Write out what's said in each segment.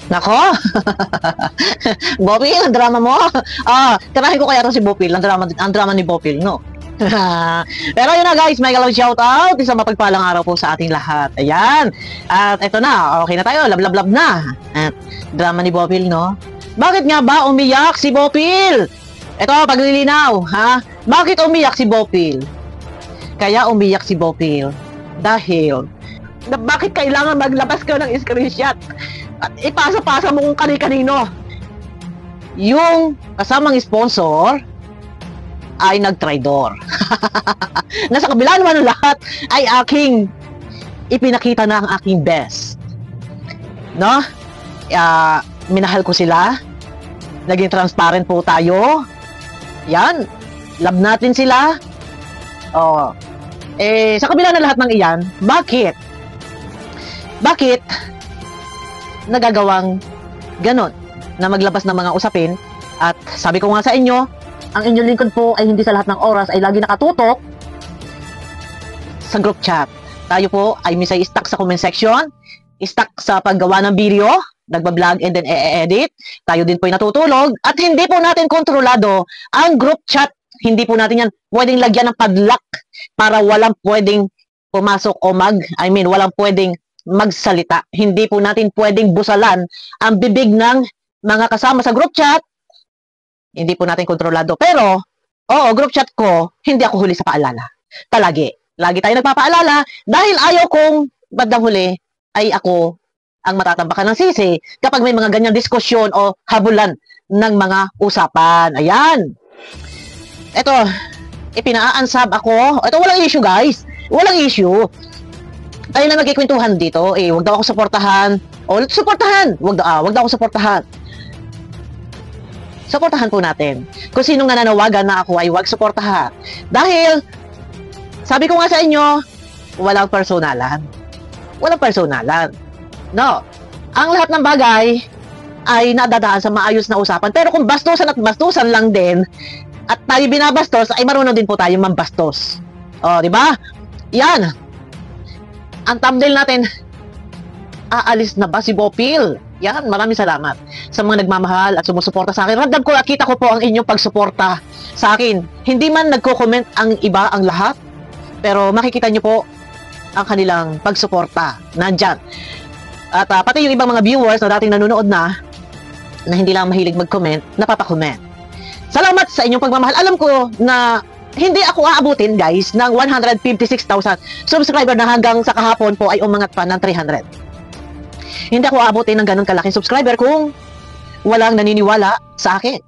Nako! Bopil, ang drama mo. Tirahin ko kaya to si Bopil, ang drama ni Bopil, no? Pero yun na guys, mega love shoutout. Isang mapagpalang araw po sa ating lahat. Ayan. At eto na, okay na tayo, lab na. At drama ni Bopil, no? Bakit nga ba umiyak si Bopil? Eto, paglilinaw, ha? Bakit umiyak si Bopil? Kaya umiyak si Bopil dahil bakit kailangan maglabas ka ng screenshot at ipasa-pasa mo kung kani-kanino? Yung kasamang sponsor ay nagtraidor. Nasa kabila naman ng lahat ay aking ipinakita na ang aking best. No? Minahal ko sila. Naging transparent po tayo. Yan. Love natin sila. Sa kabila ng lahat ng iyan, bakit nagagawang ganon na maglabas ng mga usapin? At sabi ko nga sa inyo, ang inyong lingkod po ay hindi sa lahat ng oras ay lagi nakatutok sa group chat. Tayo po ay misay stuck sa comment section, stuck sa paggawa ng video, nagbablog and then e-edit. Tayo din po ay natutulog at hindi po natin kontrolado ang group chat. Hindi po natin yan pwedeng lagyan ng padlock para walang pwedeng pumasok o walang pwedeng magsalita. Hindi po natin pwedeng busalan ang bibig ng mga kasama sa group chat. Hindi po natin kontrolado. Pero, group chat ko, hindi ako huli sa paalala. Lagi tayo nagpapaalala dahil ayaw kong bandang huli ay ako ang matatambakan ng sisi kapag may mga ganyang diskusyon o habulan ng mga usapan. Ayan. Ito, ipina-unsub ako. Ito, walang issue guys. Walang issue. Tayo na magkikwentuhan dito. Wag daw ako suportahan. Suportahan. Wag daw ako suportahan. Suportahan po natin. Kung sinong nananawagan na ako ay wag suportahan. Dahil, sabi ko nga sa inyo, walang personalan. Walang personalan. No. Ang lahat ng bagay ay nadadaan sa maayos na usapan. Pero kung bastusan at bastusan lang din, at tayo binabastos, ay marunong din po tayo mambastos. Di ba? Yan. Ang thumbnail natin, aalis na ba si Bopil? Yan, maraming salamat sa mga nagmamahal at sumusuporta sa akin. Ramdam ko at kita ko po ang inyong pagsuporta sa akin. Hindi man nagko-comment ang iba, ang lahat, pero makikita nyo po ang kanilang pagsuporta. Nandyan. At pati yung ibang mga viewers na dating nanonood na hindi lang mahilig mag-comment, napapakomment. Salamat sa inyong pagmamahal. Alam ko na hindi ako aabutin guys ng 156,000 subscriber na hanggang sa kahapon po ay umangat pa ng 300. Hindi ako aabutin ng ganun kalaking subscriber kung walang naniniwala sa akin.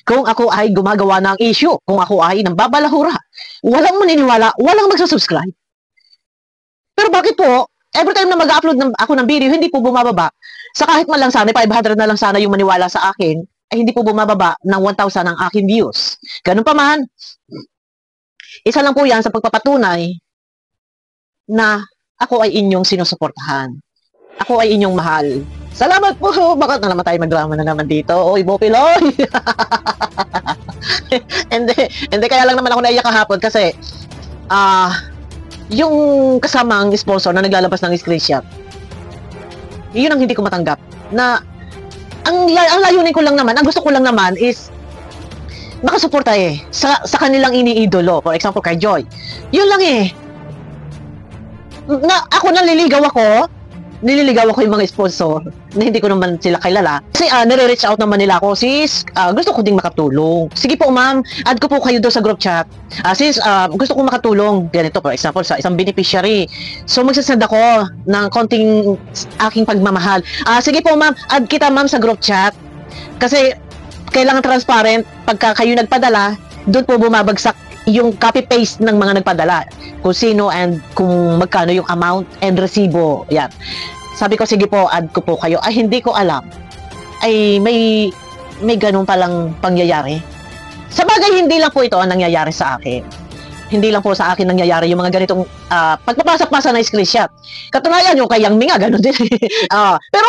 Kung ako ay gumagawa ng issue, kung ako ay nambabalahura, walang maniniwala, walang magsusubscribe. Pero bakit po, every time na mag-upload ako ng video, hindi po bumababa. Sa kahit man lang sana, 500 na lang sana yung maniwala sa akin, ay hindi po bumababa ng 1,000 ang aking views. Ganun pa man, isa lang po yan sa pagpapatunay na ako ay inyong sinusuportahan. Ako ay inyong mahal. Salamat po! Bakit na naman tayo magdrama na naman dito? Oy, Bopiloy! Hindi, kaya lang naman ako naiyak kahapon kasi yung kasamang sponsor na naglalabas ng screenshot, yun ang hindi ko matanggap. Na ang layunin ko lang naman, ang gusto ko lang naman is makasuporta sa kanilang iniidolo. For example, kay Joy. Yun lang ako nililigaw ako yung mga sponsor na hindi ko naman sila kilala. Kasi nire-reach out naman nila ako, sis, gusto ko ding makatulong. Sige po ma'am, add ko po kayo doon sa group chat. Sis, gusto ko makatulong. Ganito, for example, sa isang beneficiary. So magsasend ako ng konting aking pagmamahal. Sige po ma'am, add kita ma'am sa group chat. Kasi kailangan transparent. Pagka kayo nagpadala, doon po bumabagsak yung copy-paste ng mga nagpadala. Kung sino and kung magkano yung amount and resibo. Yan. Sabi ko, sige po, add ko po kayo. Ay, hindi ko alam. Ay, may ganun palang pangyayari. Sa bagay, hindi lang po ito ang nangyayari sa akin. Hindi lang po sa akin nangyayari yung mga ganitong pagpapasak-pasa na screenshot. Katunayan yung kay Yang Mi nga, ganun din. Pero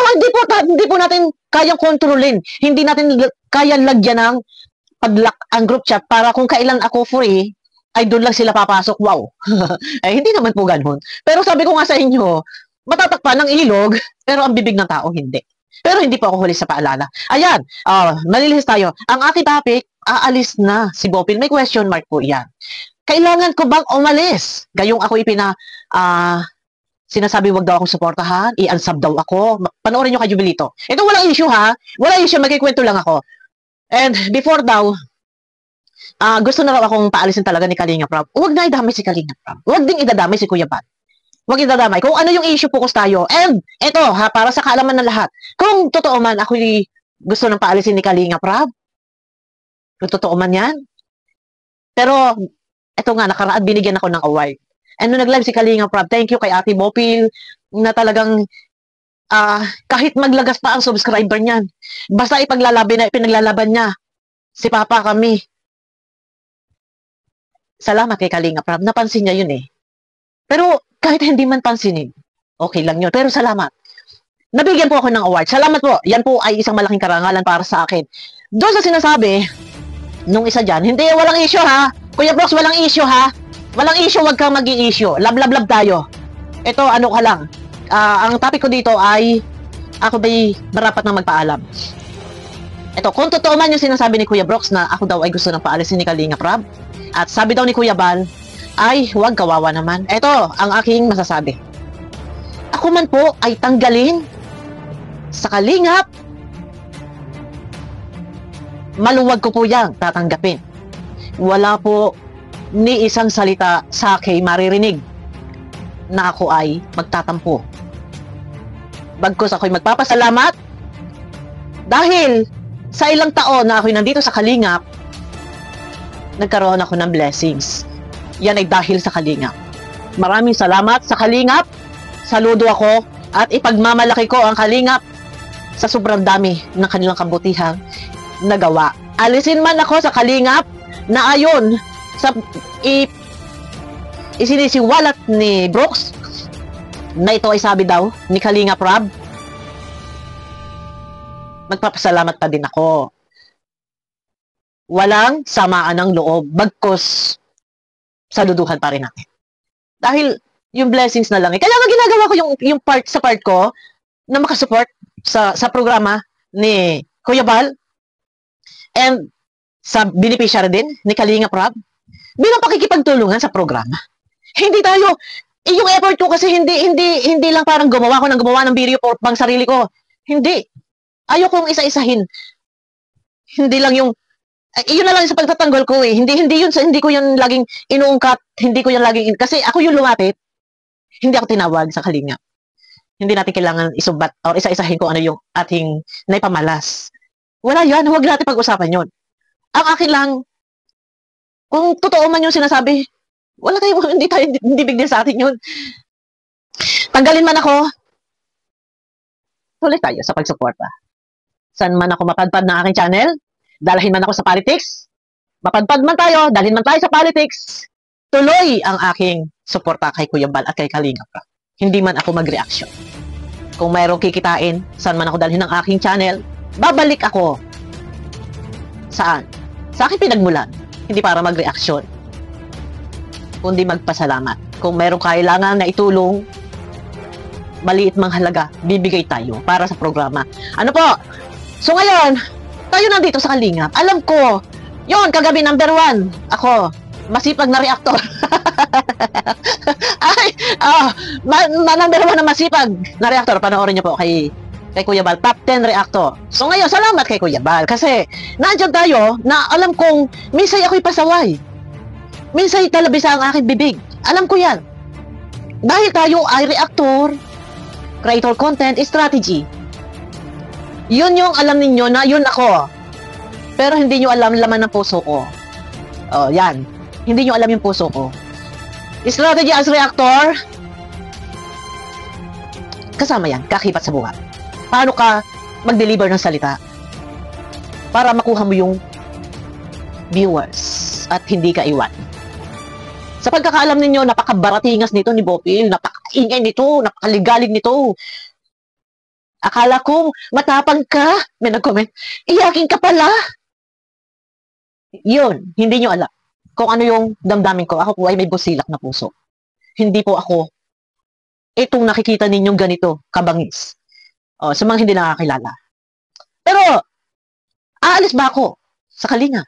hindi po natin kayang kontrolin. Hindi natin kayang lagyan ng padlock ang group chat para kung kailan ako free, ay doon lang sila papasok. Wow. Eh, hindi naman po ganun. Pero sabi ko nga sa inyo, matatakpan ng ilog, pero ang bibig ng tao hindi. Pero hindi po ako huli sa paalala. Ayan, malilihis tayo. Ang aking topic, aalis na si Bopil. May question mark po yan. Kailangan ko bang umalis? Gayong ako sinasabi wag daw akong suportahan, i-unsub daw ako. Panoorin nyo kay Jubilito. Ito walang issue ha. Walang issue, magkikwento lang ako. And before daw, gusto na raw akong paalisin talaga ni Kalinga Prab. Huwag na idamay si Kalinga Prab. Huwag ding idadamay si Kuya Bat. Huwag idadamay. Kung ano yung issue, focus tayo. And ito ha, para sa kaalaman ng lahat. Kung totoo man ako'y gusto nang paalisin ni Kalinga Prab, kung totoo man yan. Pero, ito nga, nakaraan binigyan ako ng award. And nung nag-live si Kalinga Prab, thank you kay Ate Bopil na talagang kahit maglagas pa ang subscriber niyan. Basta pinaglalaban niya. Si Papa kami. Salamat kay Kalinga Prab. Napansin niya yun eh. Pero kahit hindi man pansinin, okay lang yun. Pero salamat. Nabigyan po ako ng award. Salamat po. Yan po ay isang malaking karangalan para sa akin. Doon sa sinasabi, nung isa dyan, hindi, walang issue ha. Kuya Brox, walang issue ha. Walang issue, wag kang mag-i-issue. Lab tayo. Ito, ano ka lang. Ang topic ko dito ay, ako ba'y marapat na magpaalam? Ito, kung totoo man yung sinasabi ni Kuya Brox na ako daw ay gusto ng paalisin ni Kalinga Prab, at sabi daw ni Kuya Bal, ay, huwag, kawawa naman. Ito, ang aking masasabi. Ako man po ay tanggalin sa Kalingap, maluwag ko po yan tatanggapin. Wala po ni isang salita sa akin maririnig na ako ay magtatampo. Bagkus ako'y magpapasalamat dahil sa ilang taon na ako'y nandito sa Kalingap, nagkaroon ako ng blessings. Yan ay dahil sa Kalingap. Maraming salamat sa Kalingap. Saludo ako at ipagmamalaki ko ang Kalingap sa sobrang dami ng kanilang kabutihang nagawa. Alisin man ako sa Kalingap na ayon sa isinisiwalat ni Brooks na ito ay sabi daw ni Kalinga Prab, magpapasalamat pa din ako. Walang samaan ng loob, bagkus saluduhan pa rin natin. Dahil yung blessings na lang eh. Kaya nga ginagawa ko yung part sa part ko na makasupport sa programa ni Kuya Bal and sa beneficiary din ni Kalinga Prab bilang pakikipagtulungan sa programa. Hindi tayo, yung effort ko kasi hindi lang parang gumawa ng video for pang sarili ko. Hindi. Ayokong isa-isahin. Hindi lang yung, yun na lang sa pagtatanggol ko eh. Hindi ko yun laging inuungkat, hindi ko yun laging, kasi ako yung lumapit, hindi ako tinawag sa Kalinga. Hindi natin kailangan isubat or isa-isahin kung ano yung ating naipamalas. Wala yan, huwag natin pag-usapan yun. Ang akin lang, kung totoo man yung sinasabi, wala tayo, hindi big deal sa atin yun. Tanggalin man ako, tuloy tayo sa pagsuporta. Saan man ako mapadpad ng aking channel, dalahin man ako sa politics, mapadpad man tayo, dalhin man tayo sa politics, tuloy ang aking suporta kay Kuya Bal at kay Kalinga Prab. Hindi man ako mag-reaction. Kung mayroong kikitain, saan man ako dalhin ng aking channel, babalik ako. Saan? Sa aking pinagmulan. Hindi para mag-reaction, kundi magpasalamat. Kung mayroong kailangan na itulong, maliit mang halaga, bibigay tayo para sa programa. Ano po? So ngayon, tayo nandito sa Kalingap. Alam ko, yon kagabi number 1, ako, masipag na reactor. Ay, number 1 na masipag na reactor. Panoorin niyo po kay Kuya Bal, top 10 reactor. So ngayon, salamat kay Kuya Bal kasi nandiyan tayo na alam kong minsan ako'y pasaway. Minsan talabisa ang aking bibig. Alam ko yan. Dahil tayo ay reactor, creator content, strategy. Yun yung alam ninyo na yun ako. Pero hindi nyo alam laman ng puso ko. Oh, yan. Hindi nyo alam yung puso ko. Strategy as reactor, kasama yan, kakibat sa buhat. Paano ka mag-deliver ng salita para makuha mo yung viewers at hindi ka iwan. Sa pagkakaalam ninyo, napakabaratingas nito ni Bopil, napakaingay nito, napakaligalig nito. Akala ko matapang ka, may nag-comment, iyakin ka pala. Yun, hindi nyo alam. kung ano yung damdamin ko. Ako po ay may busilak na puso. Hindi po ako itong nakikita ninyong ganito, kabangis. Sa mga hindi nakakilala. Pero, aalis ba ako sa Kalinga?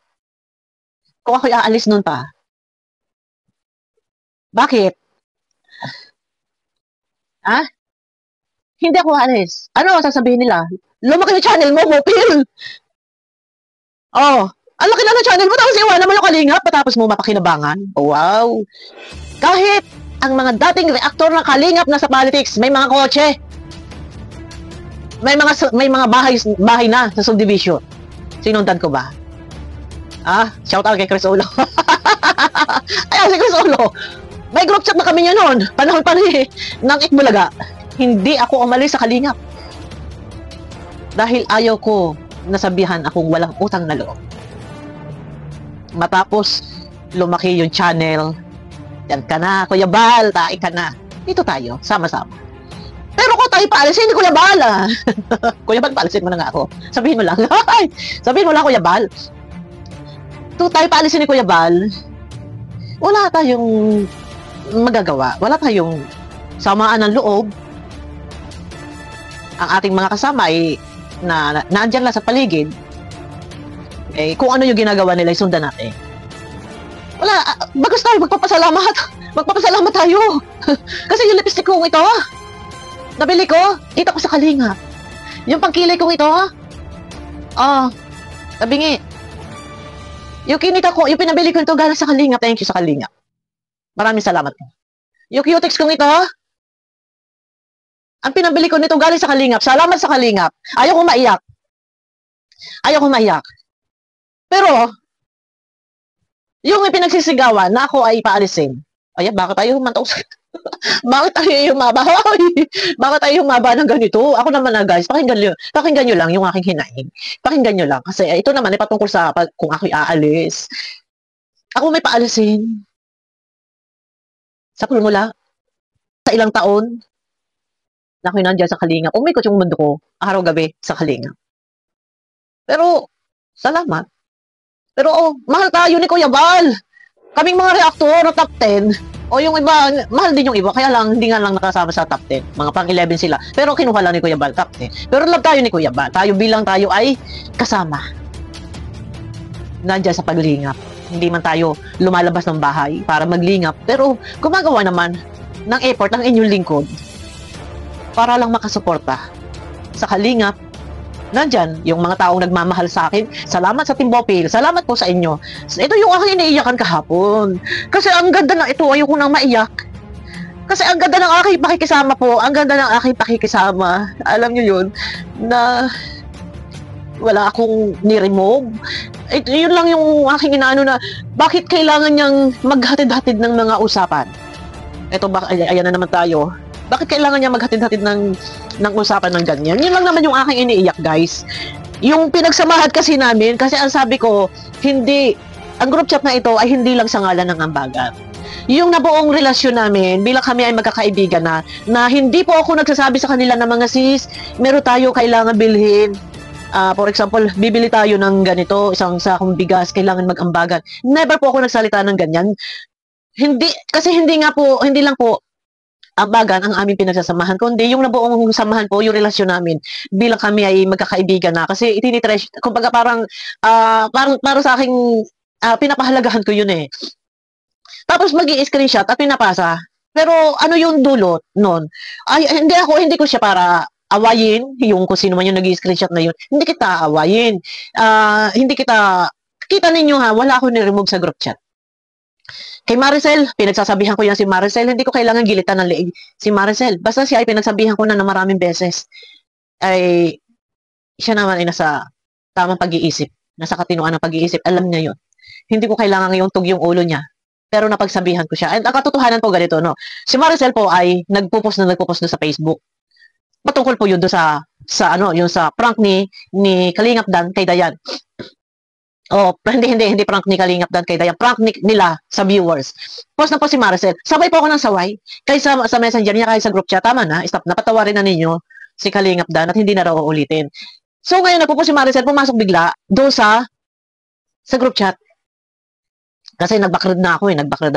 Kung ako'y aalis nun pa, bakit? Ha? Hindi ako aalis. Ano ang sasabihin nila? Lumaki yung channel mo, Mopil! Ang laki na ng channel mo, tapos iwanan mo yung Kalingap, patapos mo mapakinabangan. Wow! Kahit ang mga dating reaktor ng Kalingap na sa politics, may mga kotse, may mga bahay na sa subdivision. Sinundan ko ba? Shout out kay Chris Olo. Ayan si Chris Olo. May group chat na kami niya noon. Panahon pa rin ng Itbulaga. Hindi ako umalis sa Kalingap. Dahil ayaw ko nasabihan akong walang utang na loob. Matapos lumaki yung channel. Yan ka na, Kuya Bal, tae ka na. Dito tayo, sama-sama. Pero kung tayo paalisin, hindi Kuya Bal. Kuya Bal, paalisin mo na nga ako. Sabihin mo lang. Sabihin mo lang, Kuya Bal. Kung tayo paalisin ni Kuya Bal, wala tayong magagawa. Wala tayong samaan ng loob. Ang ating mga kasama ay naandyan lang sa paligid. Kung ano yung ginagawa nila, sundan natin. Wala, bagus tayo, magpapasalamat. Magpapasalamat tayo. Kasi yung lipstick kong ito, nabili ko, kita ko sa Kalinga. Yung pangkilay kong ito, tabingi. Yung kinita ko, yung pinabili ko ito galing sa Kalinga. Thank you sa Kalinga. Maraming salamat po. Yung cutex kong ito, ang pinabili ko nito galing sa Kalingap. Salamat sa Kalingap. Ayaw ko maiyak. Ayaw ko maiyak. Pero, yung ipinagsisigawan na ako ay paalisin. Bakit tayo humantaw sa... Bakit tayo humaba? Bakit tayo humaba ng ganito? Ako naman guys, pakinggan nyo lang yung aking hinaing. Pakinggan nyo lang. Kasi ito naman ay patungkol sa kung ako'y aalis. Ako may paalisin. Sa pulmula. Sa ilang taon. Na ako'y nandiyan sa Kalingap. Umikot yung mundo ko. Araw-gabi sa Kalingap. Pero, salamat. Pero, mahal tayo ni Kuya Bal. Kaming mga reaktor na top 10, o yung iba, mahal din yung iba, kaya lang, hindi nga lang nakasama sa top 10. Mga pang 11 sila. Pero kinuha lang ni Kuya Bal, top 10. Pero love tayo ni Kuya Bal. Tayo bilang tayo ay kasama. Nandiyan sa paglingap. Hindi man tayo lumalabas ng bahay para maglingap. Pero gumagawa naman ng effort ang inyong lingkod para lang makasuporta sa Kalingap. Nandyan, yung mga taong nagmamahal sa akin. Salamat sa Team Bopil. Salamat po sa inyo. Ito yung aking iniiyakan kahapon. Kasi ang ganda na ito, ayoko nang maiyak. Kasi ang ganda ng aking pakikisama po. Ang ganda ng aking pakikisama. Alam nyo yun, na wala akong ni-remove. Yun lang yung aking inaano na, bakit kailangan niyang maghatid-hatid ng mga usapan? Ayan na naman tayo. Bakit kailangan niya maghatid-hatid ng usapan ng ganyan? Yun lang naman yung aking iniiyak, guys. Yung pinagsamahan kasi namin, kasi ang sabi ko, ang group chat na ito ay hindi lang sa ngalan ng ambagan. Yung nabuong relasyon namin, bilang kami ay magkakaibigan na hindi po ako nagsasabi sa kanila na mga sis, meron tayo kailangan bilhin. For example, bibili tayo ng ganito, isang sakong bigas, kailangan mag-ambagan. Never po ako nagsalita ng ganyan. Kasi hindi lang po ambagan ang aming pinagsasamahan, kundi yung nabuong samahan po, yung relasyon namin bilang kami ay magkakaibigan na. Kasi itinitrash, kumbaga parang sa aking pinapahalagahan ko yun eh. Tapos mag-i-screenshot at pinapasa. Pero ano yung dulot nun? Hindi ko siya para awayin yung kung sino man yung nag-i-screenshot na yun. Hindi kita awayin. Kita ninyo wala akong ni-remove sa group chat. Kay Maricel, pinagsasabihan ko yan si Maricel, hindi ko kailangan gilitan ng leeg si Maricel. Basta siya ay pinagsabihan ko na maraming beses. Siya naman ay nasa tamang pag-iisip, nasa katinoan ng pag-iisip, alam niya yun. Hindi ko kailangan yung tug yung ulo niya. Pero napagsabihan ko siya. And ang katotohanan po ganito, no? Si Maricel po ay nagpo-post na sa Facebook. Patungkol po yun doon yung sa prank ni Kalingap Dan kay Dayan. Hindi prank ni Kalingap Dan kay Dayan. Prank nila sa viewers. Post na po si Maricel. Sabay po ako ng saway. Kaysa sa messenger niya, kaysa sa group chat. Tama na, stop na. Patawarin na ninyo si Kalingap Dan at hindi na raw uulitin. So ngayon, nagpo si Maricel, pumasok bigla doon sa group chat. Kasi nag-background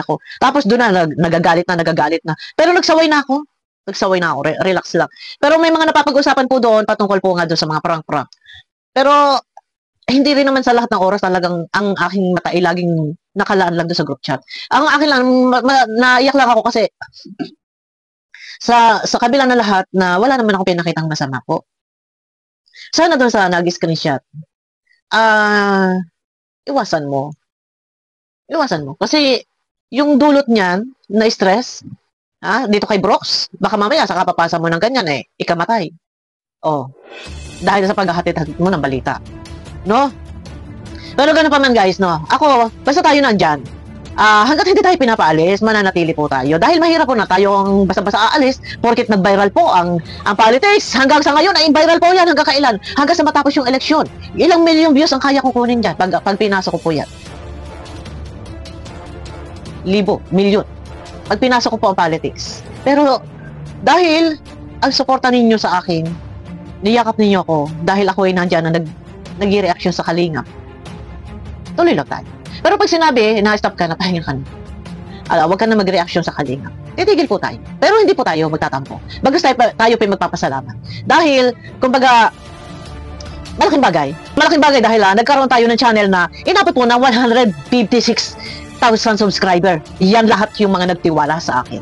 ako. Tapos doon na, nagagalit na. Pero nagsaway na ako. Relax lang. Pero may mga napapag-usapan po doon, patungkol po nga doon sa mga prank-prank. Pero, hindi rin naman sa lahat ng oras talagang ang aking mata ay laging nakalaan lang doon sa group chat. Ang akin lang, naiyak lang ako kasi, sa kabila ng lahat na wala naman ako pinakitang masama po. Sana doon sa nag-screenshot, iwasan mo. Kasi, yung dulot niyan, na stress, dito kay Brooks, baka mamaya sa kapapasa mo ng ganyan ikamatay. Oh, dahil sa paghahatid-hatid mo ng balita. No? Pero gano'n pa man guys, no? Ako, basta tayo nandyan. Hanggat hindi tayo pinapaalis, mananatili po tayo. Dahil mahirap po na tayo ang basta-basta aalis, porkit nag-viral po ang politics. Hanggang sa ngayon, ay viral po yan hanggang kailan? Hanggang sa matapos yung eleksyon. Ilang milyong views ang kaya kukunin dyan pag pinasok ko po yan. Milyon. Pag pinasok ko po ang politics. Pero, dahil ang suporta ninyo sa akin, niyakap ninyo ako dahil ako ay nandyan na nag-reaction sa Kalingap. Tuloy lang tayo. Pero pag sinabi, na-stop ka na, pahinga ka na. Huwag ka na mag-reaction sa Kalingap. Titigil po tayo. Pero hindi po tayo magtatampo. Bagus tayo pa magpapasalamat. Dahil, kumbaga, malaking bagay dahil nagkaroon tayo ng channel na inabot po ng 156,000 subscriber. Yan lahat yung mga nagtiwala sa akin.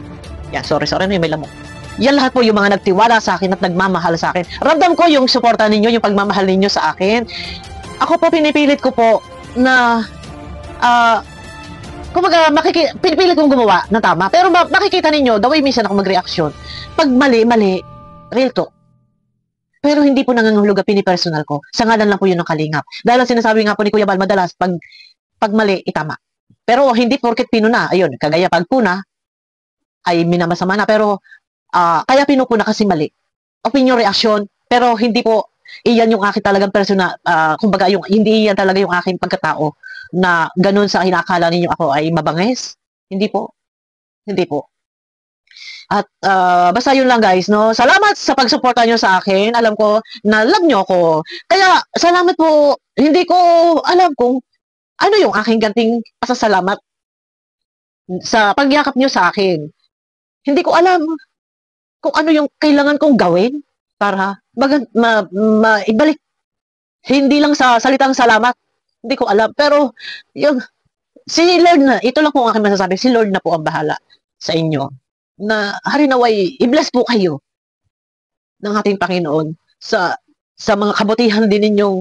Yan, sorry, may lamok. Yan lahat po yung mga nagtiwala sa akin at nagmamahal sa akin. Ramdam ko yung suporta ninyo, yung pagmamahal ninyo sa akin. Ako po, pinipilit ko po na, kumbaga, pinipilit kong gumawa na tama. Pero makikita ninyo, the way minsan ako mag-reaction, pag mali, real talk. Pero hindi po nangangahulugan pinipersonal ko. Sa ngalan lang po yun ng Kalingap. Dahil ang sinasabi nga po ni Kuya Bal, madalas, pag mali, itama. Pero hindi porket pinuna, ayun, kagaya pag puna, ay minamasama na. Pero, kaya pinupuna kasi mali. Opinion, reaction, pero hindi po iyan yung aking talagang personal, kumbaga hindi iyan talaga yung aking pagkatao na ganun sa hinakala ninyo ako ay mabangis. Hindi po. At basta yun lang guys, no? Salamat sa pagsuporta nyo sa akin. Alam ko na love nyo ako. Kaya salamat po. Hindi ko alam kung ano yung aking ganting pasasalamat sa pagyakap nyo sa akin. Hindi ko alam kung ano yung kailangan kong gawin para ibalik. Hindi lang sa salitang salamat. Hindi ko alam. Pero, si Lord na, ito lang po ang aking masasabi, si Lord na po ang bahala sa inyo. Na, harinaway, i-bless po kayo ng ating Panginoon sa mga kabutihan din ninyong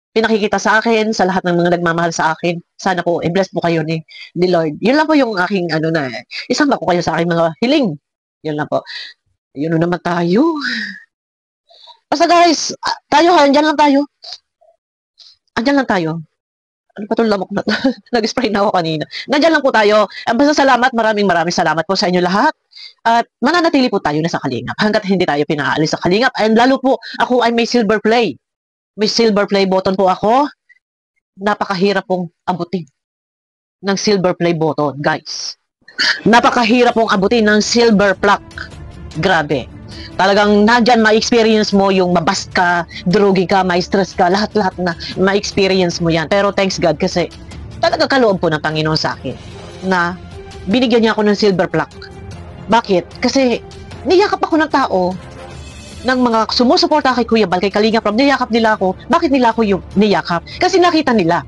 pinakikita sa akin, sa lahat ng mga nagmamahal sa akin. Sana po, i-bless po kayo ni Lord. Yun lang po yung aking, isama ko kayo sa aking mga hiling. Yun lang po. Yun naman tayo. Basta guys, andyan lang tayo. Ano pa itong lamok na? Nag-spray na ako kanina. Nandyan lang po tayo. Basta salamat, maraming salamat po sa inyo lahat. At mananatili po tayo na sa Kalingap hanggat hindi tayo pinaalis sa Kalingap. And lalo po, ako ay may silver play. May silver play button po ako. Napakahirap pong abutin ng silver play button, guys. Napakahirap pong abutin ng silver plaque. Grabe. Talagang nandyan ma-experience mo yung mabast ka, drugi ka, ma-stress ka, lahat-lahat na ma-experience mo yan. Pero thanks God kasi talaga kaloob po ng Panginoon sa akin na binigyan niya ako ng silver plaque. Bakit? Kasi niyakap ako ng tao, ng mga sumusuporta kay Kuya Bal, kay Kalingap Rob, niyakap nila ako. Bakit nila ako yung niyakap? Kasi nakita nila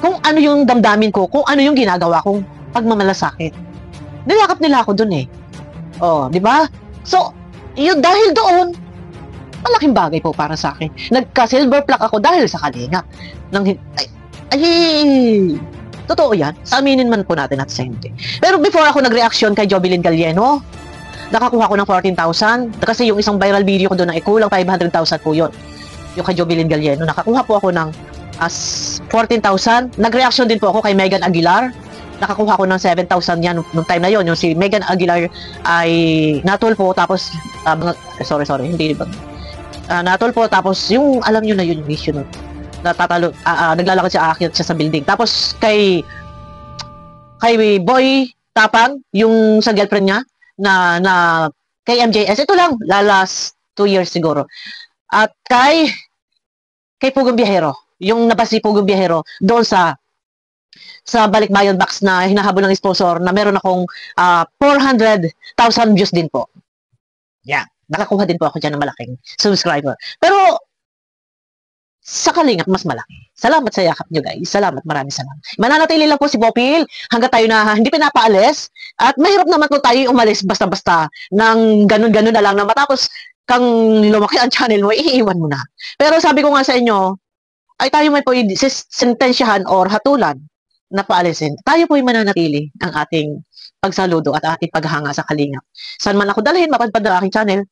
kung ano yung damdamin ko, kung ano yung ginagawa kong pagmamalasakit. Niyakap nila ako dun Oh, di ba? So, yun, dahil doon, malaking bagay po para sa akin. Nagka-silver plaque ako dahil sa Kalingap. Totoo yan. Sa aminin man po natin at sa hindi. Pero before ako nag-reaction kay Jovelyn Galieno, nakakuha ko ng 14,000. Kasi yung isang viral video ko doon ay kulang 500,000 po yun. Yung kay Jovelyn Galieno. Nakakuha po ako ng 14,000. Nag-reaction din po ako kay Megan Aguilar. Nakakuha ko ng 7,000 yan nung time na yon. Yung si Megan Aguilar ay natulpo tapos hindi ba? Natulpo tapos yung alam niyo na yun yung issue nun. Naglalakad siya, aakyat siya sa building. Tapos kay Boy Tapang, yung sa girlfriend niya na kay MJS, ito lang last 2 years siguro. At kay Pugong Biyahero, yung nabas si Pugong Biyahero doon sa sa balikbayan box na hinahabol ng sponsor na meron akong 400,000 views din po. Yeah, nakakuha din po ako dyan ng malaking subscriber. Pero sa Kalingap, mas malaki. Salamat sa yakap nyo, guys. Salamat, maraming salamat. Mananatili lang po si Bopil hanggang tayo na hindi pinapaalis. At mahirap naman po tayo umalis basta-basta ng ganun-ganun na lang na matapos kang lumaki ang channel mo, iiwan mo na. Pero sabi ko nga sa inyo, ay tayo may po sentensyahan or hatulan na paalisin. Tayo po yung mananatili ang ating pagsaludo at ating paghanga sa Kalingap. Saan man ako dalhin, mapadpad ang aking channel,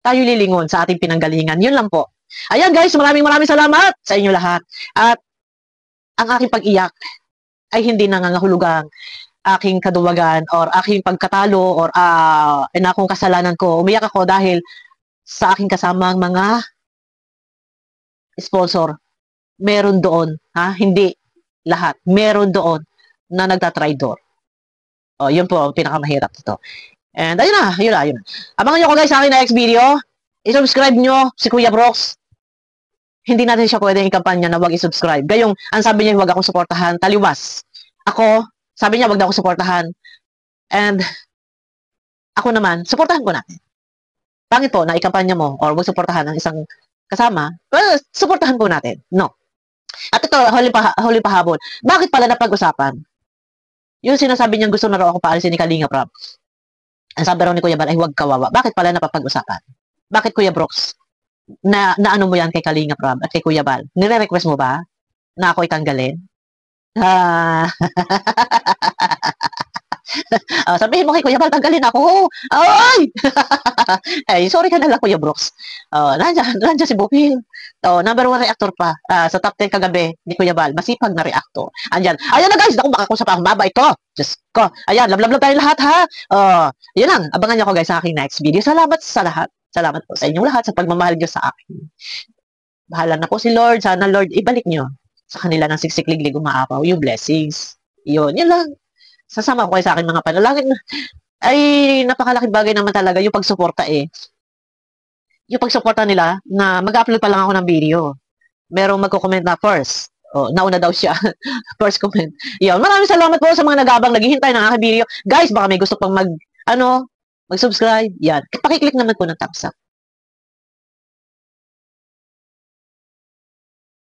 tayo lilingon sa ating pinanggalingan. Yun lang po. Ayan guys, maraming salamat sa inyo lahat. At ang aking pag-iyak ay hindi nangangahulugang aking kaduwagan or aking pagkatalo or akong kasalanan ko. Umiyak ako dahil sa aking kasamang mga sponsor. Meron doon, hindi lahat. Meron doon na nagtatraidor. O, yun po ang pinakamahirap ito. And ayun na, yun na. Abangan nyo ko guys sa aking next video. I-subscribe nyo si Kuya Brox. Hindi natin siya pwedeng ikampanya na wag i-subscribe. Gayong, ang sabi niya, wag akong suportahan, taliwas. Ako, sabi niya, wag na akong suportahan. And, ako naman, suportahan ko natin. Pangit po na ikampanya mo or wag suportahan ng isang kasama, well, suportahan po natin. No. At ito, huli pahabol. Bakit pala napag-usapan? Yung sinasabi niyang gusto na raw ako paalisin ni Kalinga Prab. Ang sabi raw ni Kuya Bal ay huwag kawawa. Bakit pala napapag-usapan? Bakit Kuya Brox? Na ano mo yan kay Kalinga Prab at kay Kuya Bal? Nire-request mo ba na ako itanggalin? Sabihin mo kay Kuya Bal, tanggalin ako. Ay! Ay, sorry ka na lang Kuya Brox. Nandiyan si Bupil. Number 1 reactor pa sa top 10 kagabi ni Kuya Bal. Masipag na reactor. Andyan. Ayan na guys, naku makakusap ako. Mabait ko. Diyos ko. Ayan, love tayo lahat ha. Yun lang. Abangan niyo ako guys sa aking next video. Salamat sa lahat. Salamat po sa inyong lahat sa pagmamahal niyo sa akin. Bahala na po si Lord. Sana Lord, ibalik niyo sa kanila ng siksikliglig umaapaw yung blessings. Yun lang. Sasama ko kayo sa akin mga panalangin. Ay, napakalaking bagay naman talaga yung pagsuporta eh. Yung pagsuporta nila na mag-upload pa lang ako ng video. Merong magko-comment na first. Nauna daw siya. First comment. Yun. Maraming salamat po sa mga nag-aabang naghihintay ng aking video. Guys, baka may gusto pang mag-subscribe. Yan. Pakiclick naman po ng thumbs up.